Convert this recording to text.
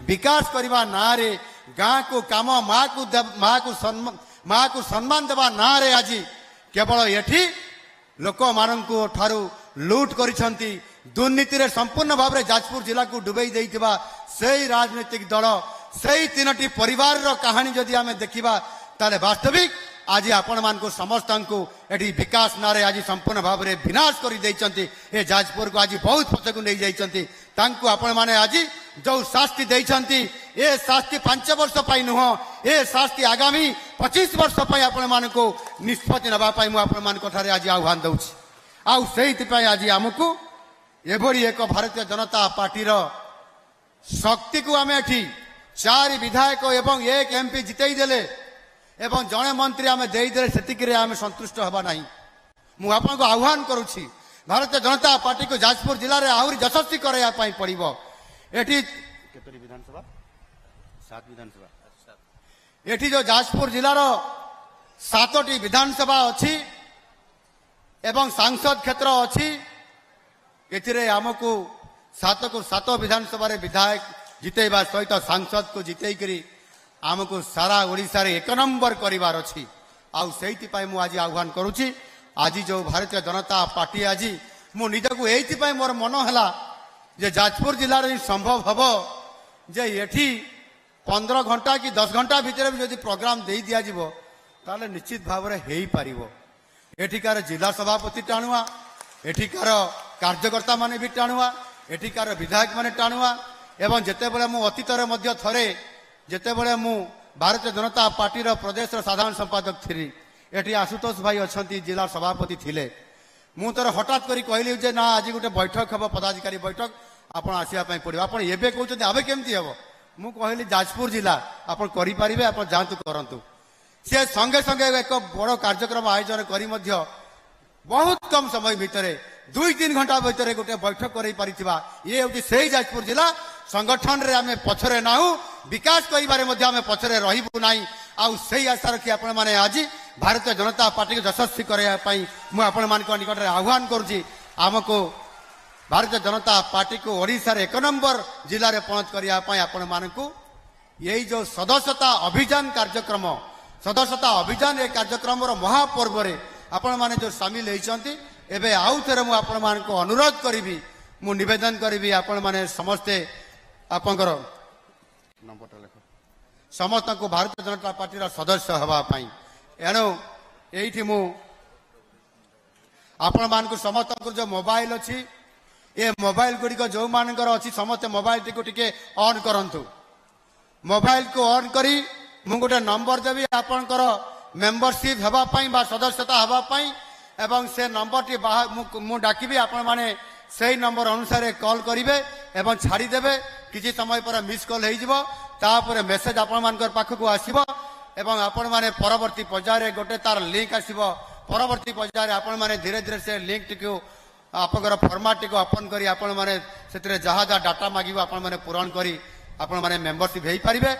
विकास करने ना रे गाँ को काम माँ को सम्मान देवा ना रे आज केवल एठी लोक मानू ठारू लुट करिसंती दुर्नीति रे संपूर्ण भाव में जाजपुर जिला को डुबई देइतिबा सेही राजनीतिक दल सेही तीनोटी परिवार रो कहानी जदि आमे देखिबा ताले वास्तविक आज आपण मान को समस्त को एटी विकास नारे आज संपूर्ण भाव में विनाश कर ए जाजपुर को आज बहुत पछ को नहीं जाइछंती तांको आपण माने आज जो शास्ति देइछंती ए शास्ति 5 वर्ष पाई नुह ए शास्ति आगामी 25 वर्ष पाई आपण मान को निष्पत्ति नबा पाई मु आपण मान कोठारे आज आह्वान दउछि आउ सेहिति पाई आज हमकु एभरी एक भारतीय जनता पार्टी रो शक्ति को आमे एठी 4 विधायक एवं 1 एमपी जितई देले एवं जड़े मंत्री आम देदे से आम संतुष्ट हवा ना मु आपको आह्वान करुच्ची भारतीय जनता पार्टी को जाजपुर जिले में आहरी यशस्वी करने पड़ो एटी विधानसभा 7 विधानसभा एटी जो जाजपुर जिलार 7टी विधानसभा अच्छी एवं सांसद क्षेत्र अच्छी एथिरे आमको 7 को 7 विधानसभा विधायक जितेबा सहित सांसद को जितेकरी आमको सारा ओडिशा रे 1 नंबर करिवार अछि आउ सेहिति पाई मु आज आह्वान करूची आज जो भारतीय जनता पार्टी आज मु निजको एथि पाई मोर मन हला जे जाजपुर जिल्ला रे संभव हबो जे एठी 15 घंटा कि 10 घंटा भीतर जदि प्रोग्राम दे दिया जिवो ताले निश्चित भाव रे हेई पारिबो एठिकार जिला सभापति टाणुआ एठिकार कार्यकर्ता माने भी टाणुआ एठिकार विधायक माने टाणुआ एवं जेते बेले मु अतीत रे मध्य थरे जितेबले मु भारतीय जनता पार्टी प्रदेश साधारण संपादक थी एटी आशुतोष भाई अच्छा जिला सभापति थिले मु तर हठात करी कहली जे ना आज गोटे बैठक हम पदाधिकारी बैठक आपण आसवाई पड़ो आप कहते आवे केमती हम मु कहली जाजपुर जिला आप करें आप जातु करूँ सी संगे संगे एक बड़ कार्यक्रम आयोजन करी मध्य बहुत कम समय भितर 2-3 घंटा भितर गोटे बैठक कर ये हूँ से जाजपुर जिला संगठन रे आमे पछरे नाहु विकास करिबारे मध्ये आमे पछरे रहिबु नाही आउ सेही आशा रखी आपण माने आज भारतीय जनता पार्टी को यशस्वी करया पई मु आपण मान को निकट रे आह्वान करूची आमको भारतीय जनता पार्टी को ओडिसा रे 1 नंबर जिल्ला रे पहुंच करिया पई आपण मान को यही जो सदस्यता अभियान कार्यक्रम सदस्यता अभियान ए कार्यक्रम रो महापर्व रे आपण माने जो शामिल होइचंती एबे आउ थरे मु आपण मान को अनुरोध करिवि मु निवेदन करिवि आपण माने समस्ते आपंकर नंबरटा लेख समस्त को भारतीय जनता पार्टी सदस्य हवा पाई एणु एठी मु आपण मान को समस्त जो मोबाइल अच्छी ये मोबाइल गुड़ी जो मानकर अच्छी समस्त मोबाइल टी को टिके ऑन करंतु मोबाइल को ऑन करी मु गोटे नंबर देवी आपणकर मेंबरशिप हवा पाई बा सदस्यता हवा पाई एवं से नंबर टी मु डाकिबी आपण माने सही नंबर अनुसार कॉल करेंगे एवं छाड़ी देवे किसी समय पर मिस कॉल होपर मेसेज आपण मान पाखक आसब एवं आपण माने परवर्ती पर्यायर गोटे तार लिंक आसब परवर्ती पर्यायर आपण माने धीरे धीरे से लिंक टी आपंकर फॉर्मेट टी ओपन करी आपण माने से जहाँ जहाँ डाटा मांगे आपण माने पूरण करी आपण माने मेंबरशिप हो पारे।